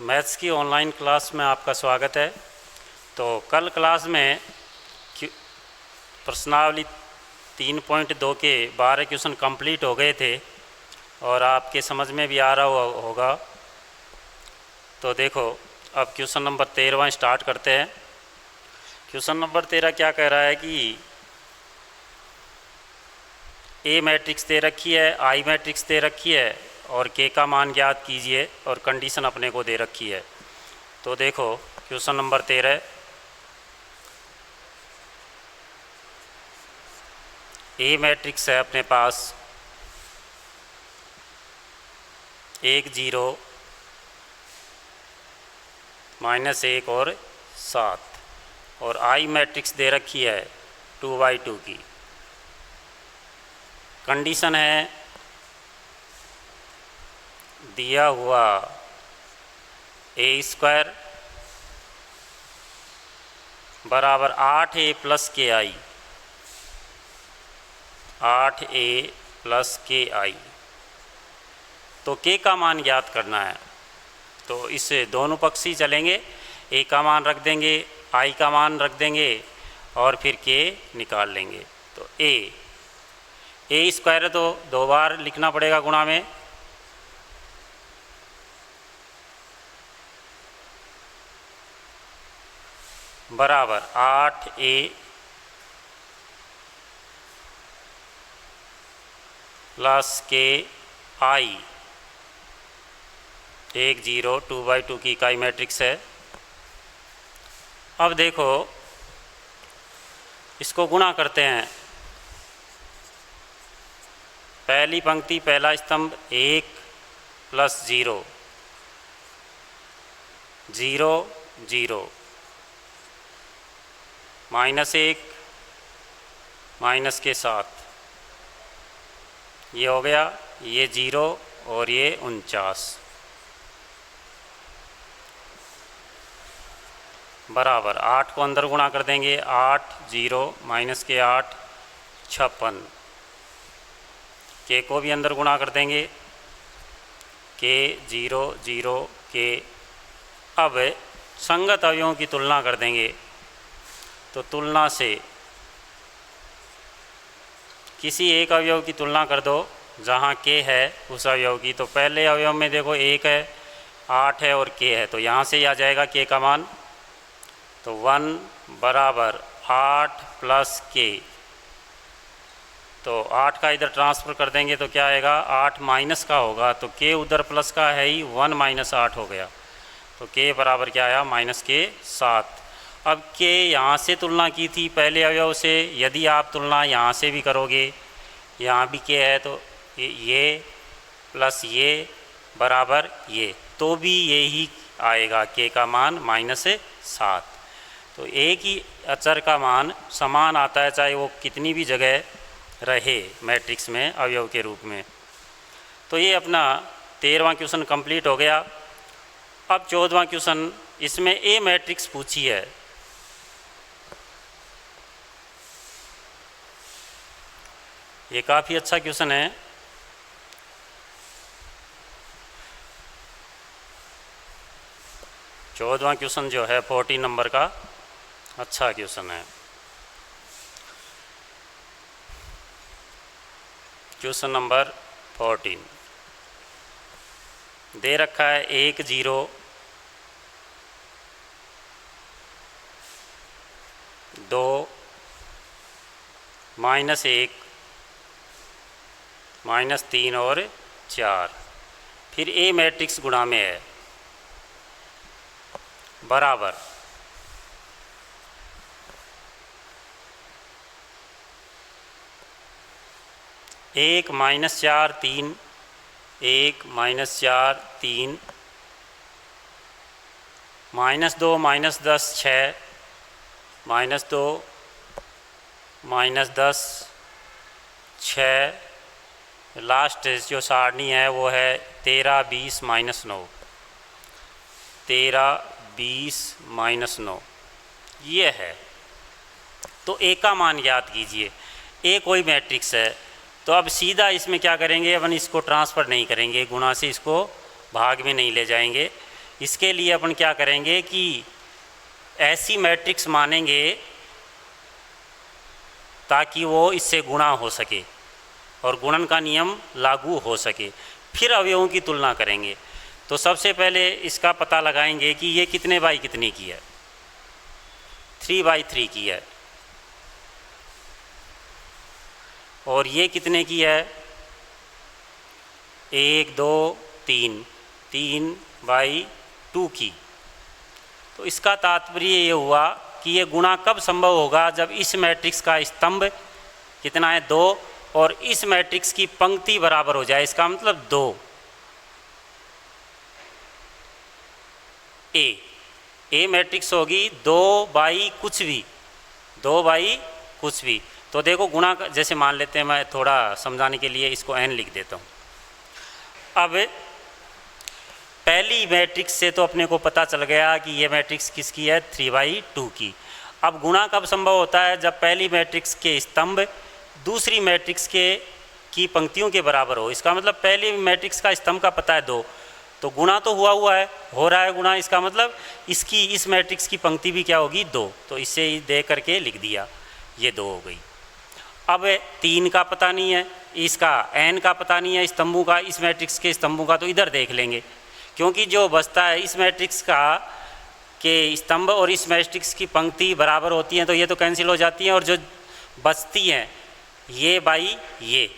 Maths की online class में आपका स्वागत है। तो कल क्लास में प्रश्नावली 3.2 के 12 क्वेश्चन कंप्लीट हो गए थे और आपके समझ में भी आ रहा होगा। तो देखो, अब क्वेश्चन नंबर 13वां स्टार्ट करते हैं। क्वेश्चन नंबर 13 क्या कह रहा है कि ए मैट्रिक्स दे रखी है, आई मैट्रिक्स दे रखी है और के का मान ज्ञात कीजिए और कंडीशन अपने को दे रखी है। तो देखो क्वेश्चन नंबर 13, ए मैट्रिक्स है अपने पास 1 0 -1 और 7 और आई मैट्रिक्स दे रखी है 2/2 की। कंडीशन है दिया हुआ a² बराबर 8a + ki, 8a + ki। तो k का मान ज्ञात करना है। तो इससे दोनों पक्ष ही चलेंगे, a का मान रख देंगे, i का मान रख देंगे और फिर k निकाल लेंगे। तो a² है तो 2 बार लिखना पड़ेगा गुणा में, बराबर 8a + ki, 1 0 2/2 की इकाई मैट्रिक्स है। अब देखो इसको गुणा करते हैं। पहली पंक्ति पहला स्तंभ 1 + 0 0 0 -1 माइनस के साथ ये हो गया, ये 0 और ये 49 बराबर 8 को अंदर गुणा कर देंगे, 8 0 - 8 56, के को भी अंदर गुणा कर देंगे, के 0 0 के। अब संगत अवयवों की तुलना कर देंगे। तो तुलना से किसी एक अवयव की तुलना कर दो जहाँ के है उस अवयव की। तो पहले अवयव में देखो 1 है, 8 है और के है, तो यहाँ से ही आ जाएगा के का मान। तो 1 बराबर 8 + के। तो 8 का इधर ट्रांसफ़र कर देंगे तो क्या आएगा, 8 माइनस का होगा, तो के उधर प्लस का है ही, 1 - 8 हो गया। तो के बराबर क्या आया, -7। अब के यहाँ से तुलना की थी पहले अवयव से, यदि आप तुलना यहाँ से भी करोगे, यहाँ भी के है तो ये प्लस ये बराबर ये, तो भी यही आएगा, के का मान -7। तो एक ही अचर का मान समान आता है चाहे वो कितनी भी जगह रहे मैट्रिक्स में अवयव के रूप में। तो ये अपना 13वां क्वेश्चन कंप्लीट हो गया। अब 14वां क्वेश्चन, इसमें ए मैट्रिक्स पूछी है। ये काफ़ी अच्छा क्वेश्चन है। चौदहवां क्वेश्चन जो है 14 नंबर का अच्छा क्वेश्चन है। क्वेश्चन नंबर 14 दे रखा है 1 0 2 -1 -3 और 4। फिर ए मैट्रिक्स गुणा में है, बराबर 1 -4 3 1 -4 3 -2 -10 6 -2 -10 6। लास्ट जो सारणी है वो है 13 20 -9, 13 20 -9 ये है। तो ए का मान ज्ञात कीजिए। ए कोई मैट्रिक्स है, तो अब सीधा इसमें क्या करेंगे, अपन इसको ट्रांसफ़र नहीं करेंगे, गुणा से इसको भाग में नहीं ले जाएंगे, इसके लिए अपन क्या करेंगे कि ऐसी मैट्रिक्स मानेंगे ताकि वो इससे गुणा हो सके और गुणन का नियम लागू हो सके, फिर अवयवों की तुलना करेंगे। तो सबसे पहले इसका पता लगाएंगे कि ये कितने बाई कितने की है, 3/3 की है, और ये कितने की है, 1 2 3 3/2 की। तो इसका तात्पर्य ये हुआ कि ये गुणा कब संभव होगा, जब इस मैट्रिक्स का स्तंभ कितना है 2 और इस मैट्रिक्स की पंक्ति बराबर हो जाए। इसका मतलब 2 ए मैट्रिक्स होगी 2 बाई कुछ भी, 2 बाई कुछ भी। तो देखो गुणा जैसे मान लेते हैं, मैं थोड़ा समझाने के लिए इसको n लिख देता हूँ। अब पहली मैट्रिक्स से तो अपने को पता चल गया कि ये मैट्रिक्स किसकी है, 3/2 की। अब गुणा कब संभव होता है, जब पहली मैट्रिक्स के स्तंभ दूसरी मैट्रिक्स की पंक्तियों के बराबर हो। इसका मतलब पहली मैट्रिक्स का स्तंभ का पता है 2, तो गुणा तो हुआ है, हो रहा है गुणा। इसका मतलब इसकी इस मैट्रिक्स की पंक्ति भी क्या होगी, 2। तो इससे ही दे करके लिख दिया, ये 2 हो गई। अब 3 का पता नहीं है, इसका n का पता नहीं है स्तंभों का, इस मैट्रिक्स के स्तंभों का, तो इधर देख लेंगे, क्योंकि जो बचता है इस मैट्रिक्स का के स्तंभ और इस मैट्रिक्स की पंक्ति बराबर होती हैं, तो ये तो कैंसिल हो जाती हैं, और जो बचती हैं ये बाई ये,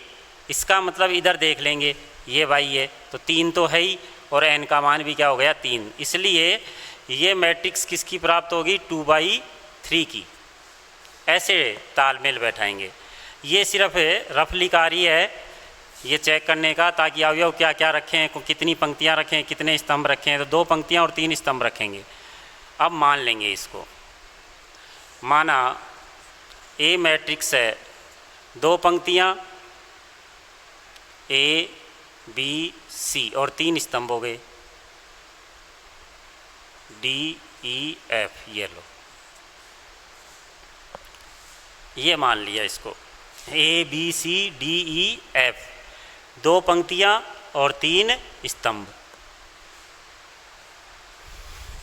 इसका मतलब इधर देख लेंगे, ये बाई ये, तो 3 तो है ही, और n का मान भी क्या हो गया, 3। इसलिए ये मैट्रिक्स किसकी प्राप्त होगी, 2/3 की। ऐसे तालमेल बैठाएंगे। ये सिर्फ रफली कार्य है ये चेक करने का, ताकि अवयव क्या क्या रखें, कितनी पंक्तियां रखें, कितने स्तंभ रखें। तो 2 पंक्तियां और 3 स्तंभ रखेंगे। अब मान लेंगे इसको, माना ए मैट्रिक्स है, 2 पंक्तियां A B C और 3 स्तंभ हो गए D E F। ये लो, ये मान लिया इसको, A B C D E F, 2 पंक्तियां और 3 स्तंभ।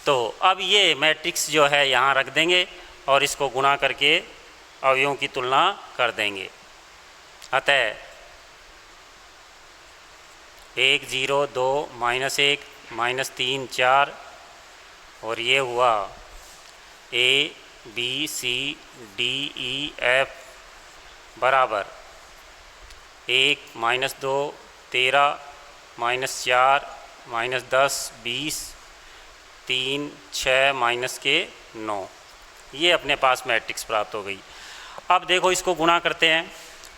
तो अब ये मैट्रिक्स जो है यहाँ रख देंगे और इसको गुणा करके अवयवों की तुलना कर देंगे। अतः 1 0 2 -1 -3 4, और ये हुआ A B C D E F बराबर 1 -2 13 -4 -10 20 3 6 -9। ये अपने पास मैट्रिक्स प्राप्त हो गई। अब देखो इसको गुणा करते हैं।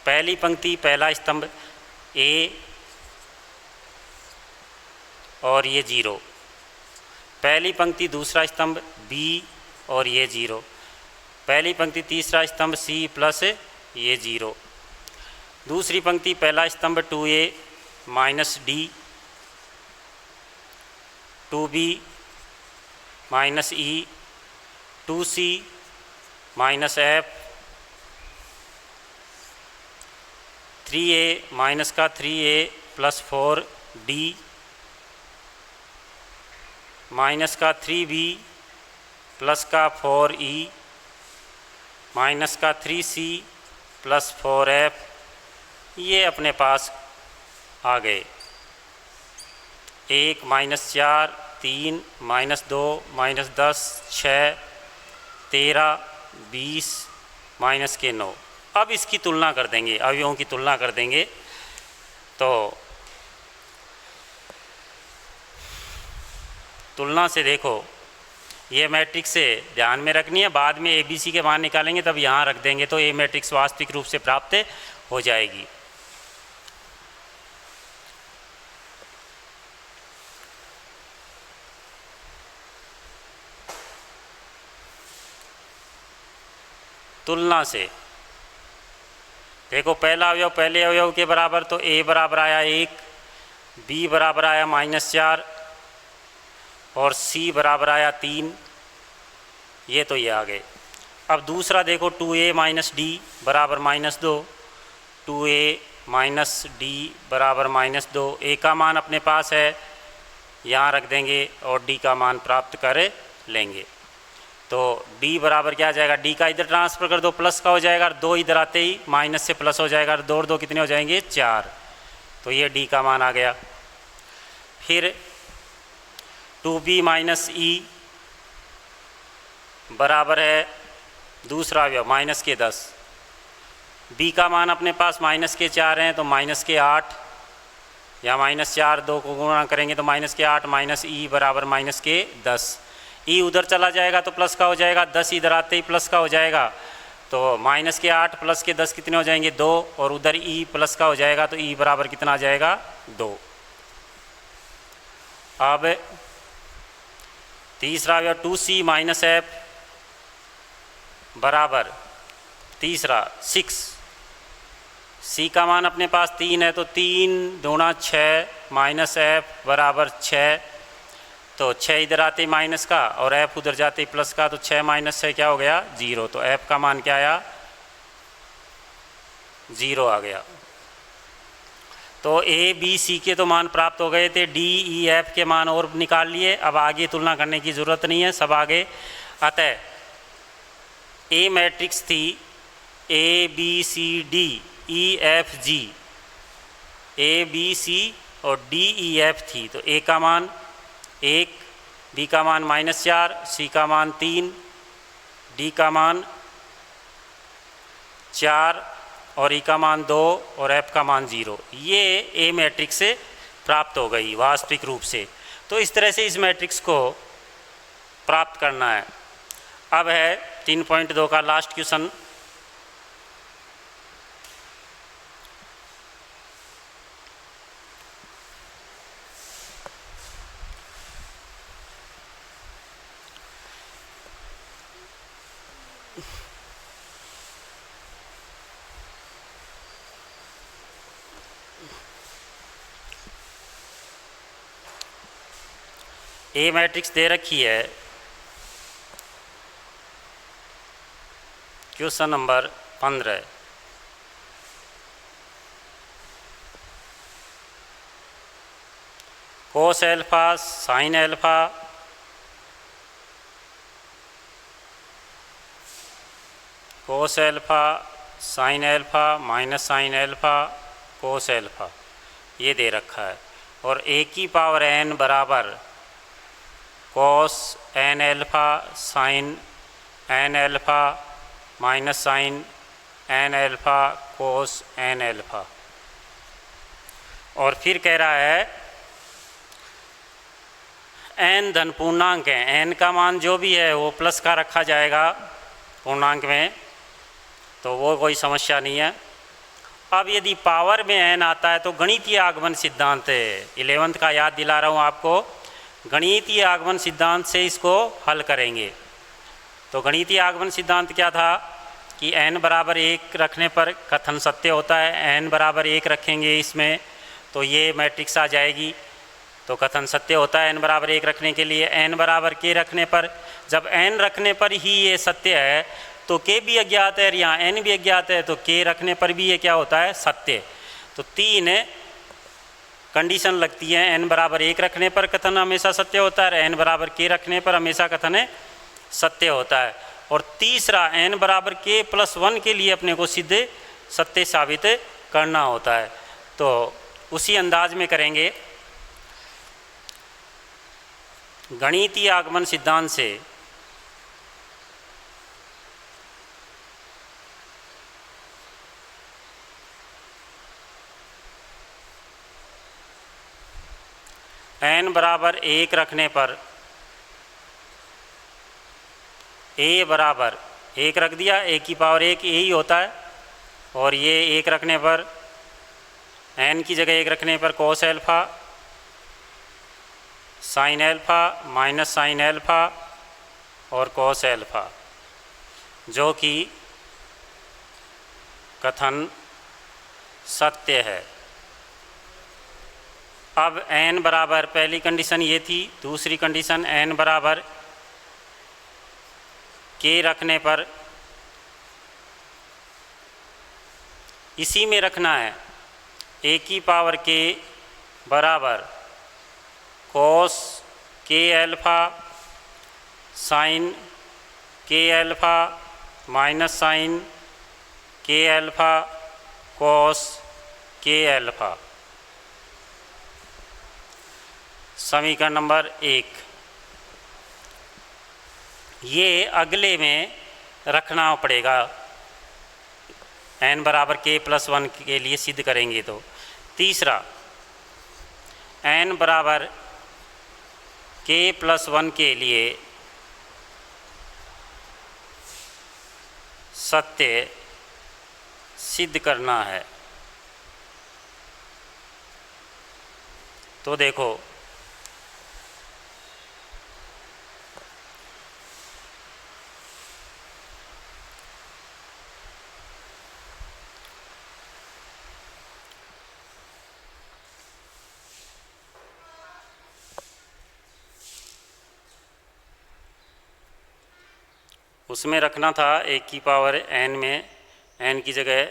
पहली पंक्ति पहला स्तंभ A और ये 0, पहली पंक्ति दूसरा स्तंभ B और ये 0, पहली पंक्ति तीसरा स्तंभ C प्लस ये 0, दूसरी पंक्ति पहला स्तंभ 2A minus D, 2B minus E, 2C minus F, 3A minus का 3A प्लस 4D, माइनस का 3B प्लस का 4E, माइनस का 3C प्लस 4F। ये अपने पास आ गए। 1 -4 3 -2 -10 6 13 20 -9। अब इसकी तुलना कर देंगे, अवयवों की तुलना कर देंगे। तो तुलना से देखो, ये मैट्रिक्स से ध्यान में रखनी है, बाद में ABC के मान निकालेंगे तब यहाँ रख देंगे, तो ये मैट्रिक्स वास्तविक रूप से प्राप्त हो जाएगी। तुलना से देखो, पहला अवयव पहले अवयव के बराबर, तो A बराबर आया 1, B बराबर आया -4 और C बराबर आया 3। ये तो ये आ गए। अब दूसरा देखो, 2A माइनस D बराबर -2, 2A माइनस D बराबर -2। A का मान अपने पास है यहाँ रख देंगे और डी का मान प्राप्त कर लेंगे। तो डी बराबर क्या आ जाएगा, डी का इधर ट्रांसफ़र कर दो, प्लस का हो जाएगा, और 2 इधर आते ही माइनस से प्लस हो जाएगा, और 2 और 2 कितने हो जाएंगे, 4। तो ये डी का मान आ गया। फिर 2b माइनस ई बराबर है दूसरा अवयव माइनस के 10। b का मान अपने पास माइनस के 4 हैं, तो माइनस के 8 या माइनस 4, 2 को गुणा करेंगे तो माइनस के 8 माइनस ई बराबर माइनस के 10। ई उधर चला जाएगा तो प्लस का हो जाएगा, 10 इधर आते ही प्लस का हो जाएगा, तो माइनस के 8 प्लस के 10 कितने हो जाएंगे, 2, और उधर ई प्लस का हो जाएगा, तो ई बराबर कितना आ जाएगा, 2। अब तीसरा अवयव 2c माइनस एफ बराबर तीसरा 6। c का मान अपने पास 3 है, तो 3 दूना 6 माइनस एफ बराबर 6। तो 6 इधर आते ही माइनस का और f उधर जाते ही प्लस का, तो 6 माइनस 6 क्या हो गया, 0। तो f का मान क्या आया, 0 आ गया। तो a b c के तो मान प्राप्त हो गए थे, d e f के मान और निकाल लिए। अब आगे तुलना करने की ज़रूरत नहीं है, सब आगे। अतः a मैट्रिक्स थी a b c d e f g, a b c और d e f थी। तो a का मान 1, b का मान -4, c का मान 3, d का मान 4 और e का मान 2 और f का मान 0। ये a मैट्रिक्स से प्राप्त हो गई वास्तविक रूप से। तो इस तरह से इस मैट्रिक्स को प्राप्त करना है। अब है 3.2 का लास्ट क्वेश्चन। ए मैट्रिक्स दे रखी है, क्वेश्चन नंबर 15। कोस एल्फा साइन एल्फा कोस alpha sine alpha minus sine alpha कोस एल्फा ये दे रखा है, और ए की पावर n बराबर cos n alpha sine n alpha minus sine n alpha cos n alpha. और फिर कह रहा है n धन पूर्णांक है, n का मान जो भी है वो प्लस का रखा जाएगा पूर्णांक में, तो वो कोई समस्या नहीं है। अब यदि पावर में n आता है तो गणितीय आगमन सिद्धांत है, 11th का याद दिला रहा हूँ आपको, गणितीय आगमन सिद्धांत से इसको हल करेंगे। तो गणितीय आगमन सिद्धांत क्या था कि n बराबर 1 रखने पर कथन सत्य होता है, n बराबर 1 रखेंगे इसमें तो ये मैट्रिक्स आ जाएगी, तो कथन सत्य होता है n बराबर 1 रखने के लिए। n बराबर k रखने पर, जब n रखने पर ही ये सत्य है तो k भी अज्ञात है और यहाँ n भी अज्ञात है, तो k रखने पर भी ये क्या होता है, सत्य। तो 3 कंडीशन लगती है, n बराबर 1 रखने पर कथन हमेशा सत्य होता है, n बराबर k रखने पर हमेशा कथन सत्य होता है। और तीसरा n बराबर k + 1 के लिए अपने को सिद्ध सत्य साबित करना होता है। तो उसी अंदाज में करेंगे। गणितीय आगमन सिद्धांत से n बराबर 1 रखने पर a बराबर 1 रख दिया, a की पावर 1 यही होता है, और ये 1 रखने पर n की जगह 1 रखने पर कोस alpha sine alpha minus sine alpha और कोस एल्फा, जो कि कथन सत्य है। अब n बराबर, पहली कंडीशन ये थी, दूसरी कंडीशन n बराबर k रखने पर इसी में रखना है, a की पावर k बराबर कॉस के alpha sine k alpha minus sine k alpha cos के अल्फ़ा। समीकरण नंबर 1। ये अगले में रखना पड़ेगा, n बराबर k प्लस 1 के लिए सिद्ध करेंगे तो। तीसरा, n बराबर k प्लस 1 के लिए सत्य सिद्ध करना है। तो देखो, उसमें रखना था a की पावर n में n की जगह,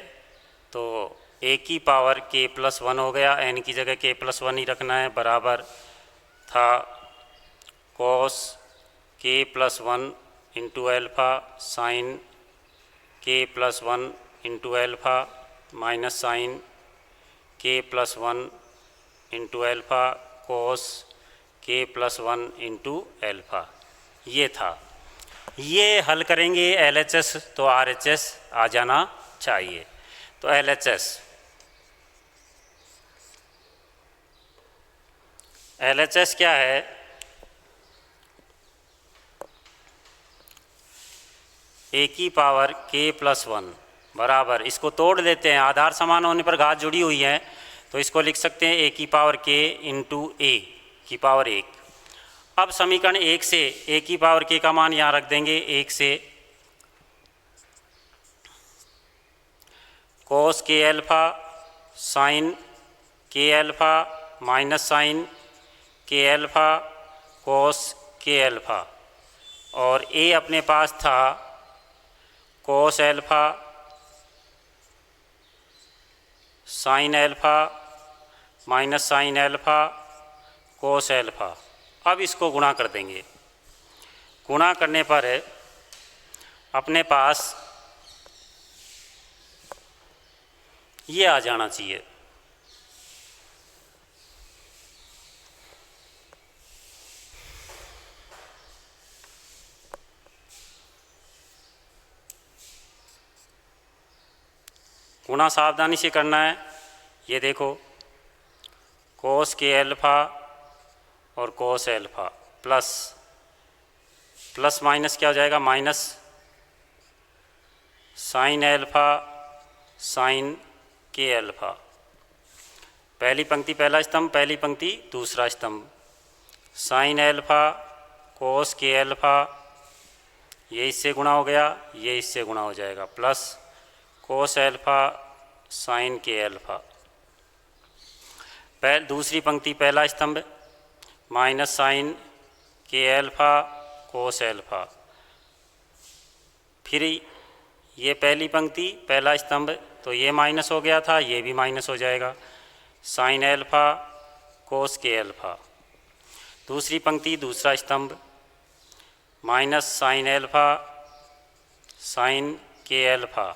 तो a की पावर k प्लस 1 हो गया, n की जगह k प्लस 1 ही रखना है, बराबर था cos k plus 1 into alpha sine k plus 1 into alpha minus sine k plus 1 into alpha cos k plus 1 into alpha. ये था। ये हल करेंगे LHS तो RHS आ जाना चाहिए। तो LHS क्या है? a की पावर k प्लस 1 बराबर, इसको तोड़ देते हैं, आधार समान होने पर घात जुड़ी हुई है, तो इसको लिख सकते हैं a की पावर k इंटू a की पावर 1। अब समीकरण 1 से a की पावर k का मान यहाँ रख देंगे, 1 से cos k alpha sine k alpha minus sine k alpha cos k alpha, और a अपने पास था cos alpha sine alpha minus sine alpha cos alpha. अब इसको गुणा कर देंगे। गुणा करने पर अपने पास ये आ जाना चाहिए। गुणा सावधानी से करना है। ये देखो, cos के अल्फ़ा और cos alpha plus plus minus क्या हो जाएगा, minus sine alpha sine k alpha. पहली पंक्ति पहला स्तंभ, पहली पंक्ति दूसरा स्तंभ। साइन अल्फ़ा cos के अल्फ़ा, ये इससे गुणा हो गया, ये इससे गुणा हो जाएगा, plus cos alpha sine k alpha. दूसरी पंक्ति पहला स्तंभ, minus sine k alpha cos alpha. फिर ये पहली पंक्ति पहला स्तंभ, तो ये माइनस हो गया था, ये भी माइनस हो जाएगा, sine alpha cos k alpha. दूसरी पंक्ति दूसरा स्तंभ, minus sine alpha sine k alpha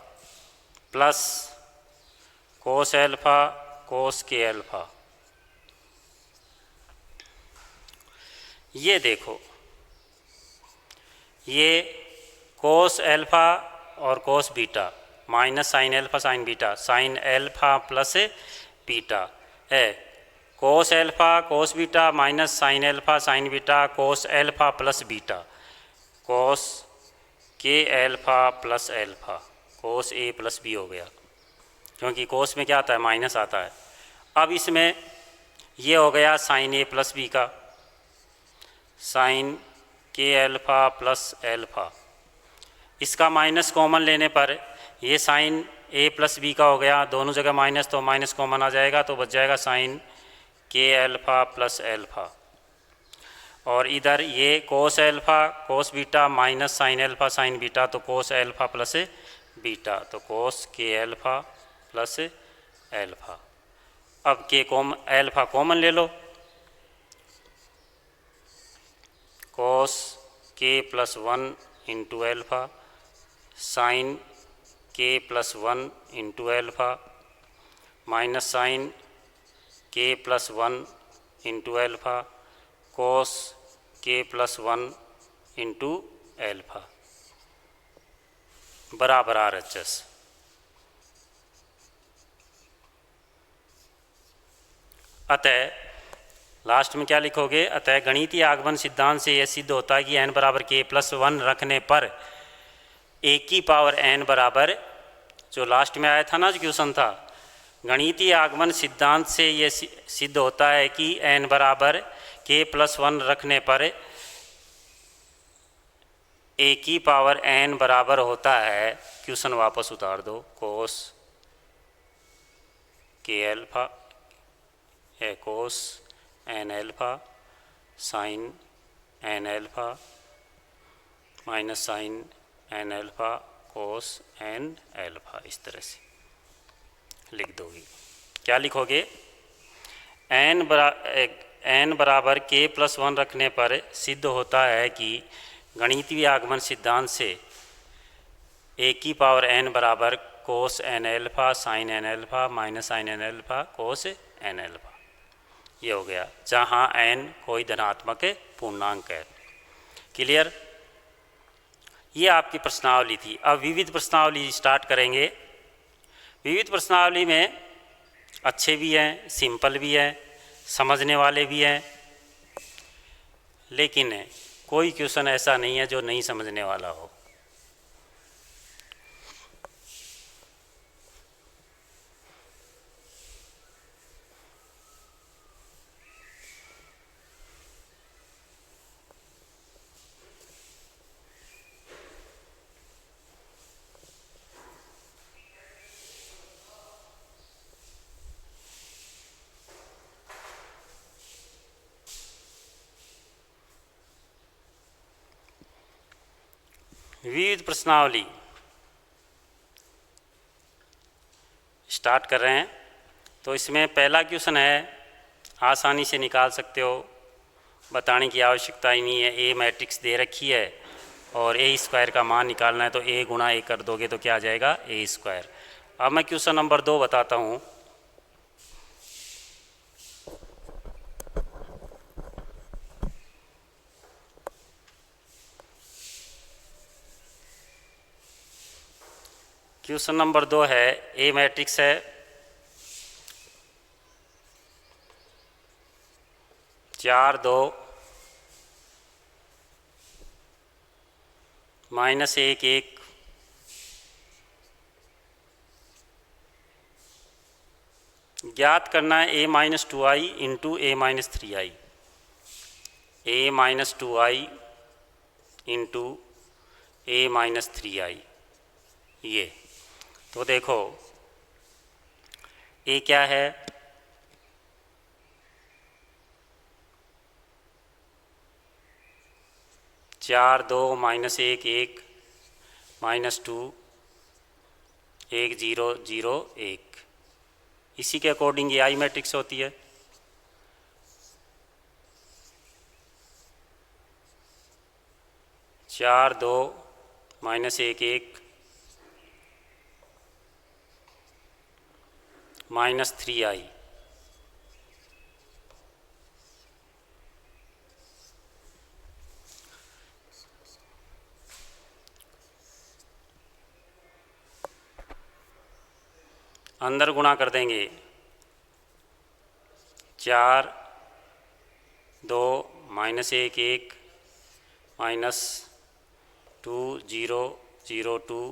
plus cos alpha cos k alpha. ये देखो, ये कोस अल्फ़ा और cos beta, minus sine alpha sine beta, sine alpha plus beta है, cos alpha cos beta minus sine alpha sine beta cos alpha plus beta, cos k alpha plus alpha, cos A plus B हो गया, क्योंकि कोस में क्या आता है, minus आता है। अब इसमें ये हो गया साइन ए प्लस बी का, sign k alpha plus alpha. इसका माइनस कॉमन लेने पर ये साइन ए प्लस बी का हो गया, दोनों जगह माइनस, तो माइनस कॉमन आ जाएगा, तो बच जाएगा sign k alpha plus alpha. और इधर ये cos alpha cos beta minus sine alpha sine beta, तो कोस अल्फ़ा प्लस बीटा, तो कोस के अल्फ़ा प्लस अल्फ़ा। अब के अल्फ़ा कॉमन ले लो, cos k plus 1 into alpha sine k plus 1 into alpha minus sine k plus 1 into alpha cos k plus 1 into alpha बराबर RHS। अतः last में क्या लिखोगे? अतः गणितीय आगमन सिद्धांत से यह सिद्ध होता है कि n बराबर k प्लस 1 रखने पर a की पावर n बराबर, जो लास्ट में आया था ना, जो क्वेश्चन था, गणितीय आगमन सिद्धांत से यह सिद्ध होता है कि n बराबर k प्लस 1 रखने पर a की पावर n बराबर होता है, क्वेश्चन वापस उतार दो, cos k alpha a cos n alpha sine n alpha minus sine n alpha cos n alpha, इस तरह से लिख दोगे। क्या लिखोगे? एन बराबर के प्लस 1 रखने पर सिद्ध होता है कि गणितीय आगमन सिद्धांत से a की पावर n बराबर cos n alpha sine n alpha minus sine n alpha cos n alpha, ये हो गया, जहाँ n कोई धनात्मक पूर्णांक है। क्लियर? ये आपकी प्रश्नावली थी। अब विविध प्रश्नावली स्टार्ट करेंगे। विविध प्रश्नावली में अच्छे भी हैं, सिंपल भी हैं, समझने वाले भी हैं, लेकिन कोई क्वेश्चन ऐसा नहीं है जो नहीं समझने वाला हो। विविध प्रश्नावली स्टार्ट कर रहे हैं। तो इसमें पहला क्वेश्चन है, आसानी से निकाल सकते हो, बताने की आवश्यकता ही नहीं है। ए मैट्रिक्स दे रखी है और ए स्क्वायर का मान निकालना है, तो ए गुणा ए कर दोगे तो क्या आ जाएगा? ए स्क्वायर। अब मैं क्वेश्चन नंबर 2 बताता हूँ। क्वेश्चन नंबर 2 है, ए मैट्रिक्स है, 4 2 माइनस 1 1 ज्ञात करना है a minus 2i into a minus 3i, a minus 2i into a minus 3i। ये तो देखो a क्या है? चार 2 माइनस 1 1 माइनस 2 1 0 0 1, इसी के अकॉर्डिंग ये आई मैट्रिक्स होती है। चार 2 माइनस 1 1 माइनस 3i, अंदर गुणा कर देंगे। 4 2 माइनस 1 1 माइनस 2 0 0 2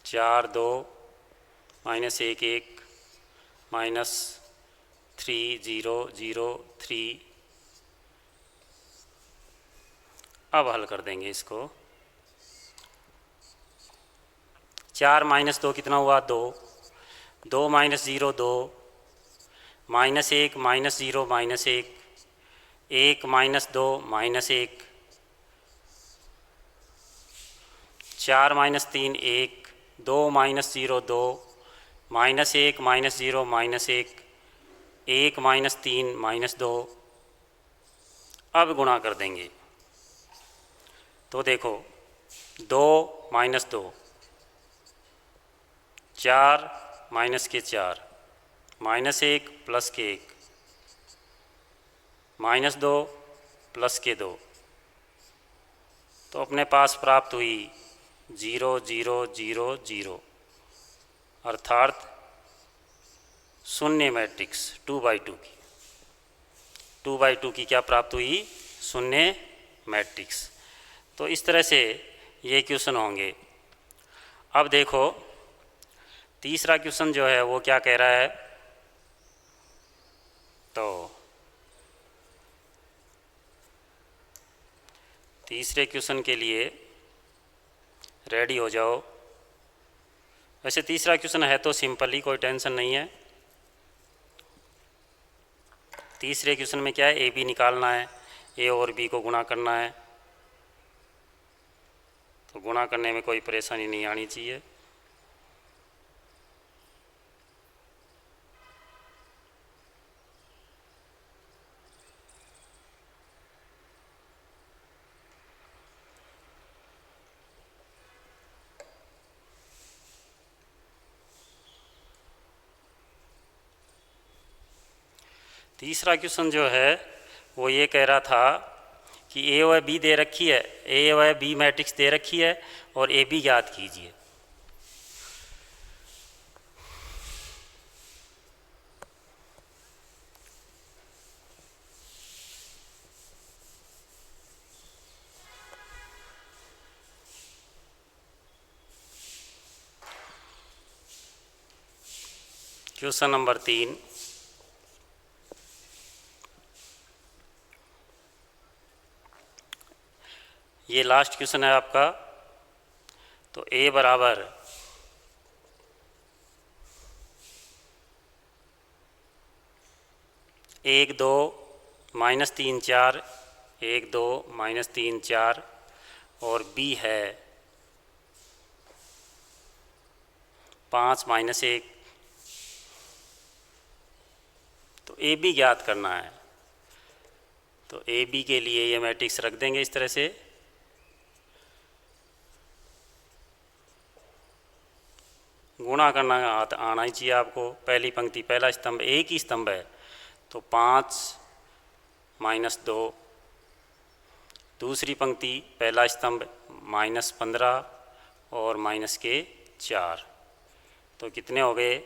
4 2 माइनस 1 1 माइनस 3 0 0 3। अब हल कर देंगे इसको। 4 माइनस 2 कितना हुआ? 2 2 minus 0 2 minus 1 minus 0 minus 1 1 minus 2 minus 1 4 minus 3 1 2 minus 0 2 -1 -0 -1 1 -3 -2। अब गुणा कर देंगे तो देखो 2 - 2 4 -4 -1 + 1 -2 + 2। तो अपने पास प्राप्त हुई 0 0 0 0, अर्थात शून्य मैट्रिक्स 2/2 की 2/2 की क्या प्राप्त हुई? शून्य मैट्रिक्स। तो इस तरह से ये क्वेश्चन होंगे। अब देखो तीसरा क्वेश्चन जो है वो क्या कह रहा है, तो तीसरे क्वेश्चन के लिए रेडी हो जाओ। वैसे तीसरा क्वेश्चन है तो सिंपल ही, कोई टेंशन नहीं है। तीसरे क्वेश्चन में क्या है, ए बी निकालना है, ए और बी को गुणा करना है। तो गुणा करने में कोई परेशानी नहीं आनी चाहिए। तीसरा क्वेश्चन जो है वो ये कह रहा था कि ए व बी दे रखी है, ए व बी मैट्रिक्स दे रखी है और ए बी ज्ञात कीजिए। क्वेश्चन नंबर 3, ये लास्ट क्वेश्चन है आपका। तो ए बराबर 1 2 -3 4 1 2 -3 4 और बी है 5 -1। तो ए बी ज्ञात करना है। तो ए बी के लिए ये मैट्रिक्स रख देंगे इस तरह से। गुणा करना आना ही चाहिए आपको। पहली पंक्ति पहला स्तंभ एक ही स्तंभ है, तो 5 -2। दूसरी पंक्ति पहला स्तंभ -15 और -4। तो कितने हो गए?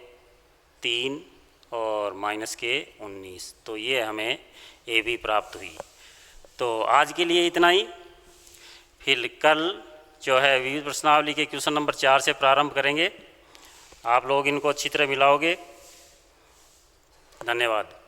3 और -19। तो ये हमें ए बी प्राप्त हुई। तो आज के लिए इतना ही। फिर कल जो है विविध प्रश्नावली के क्वेश्चन नंबर 4 से प्रारंभ करेंगे। आप लोग इनको अच्छी तरह मिलाओगे। धन्यवाद।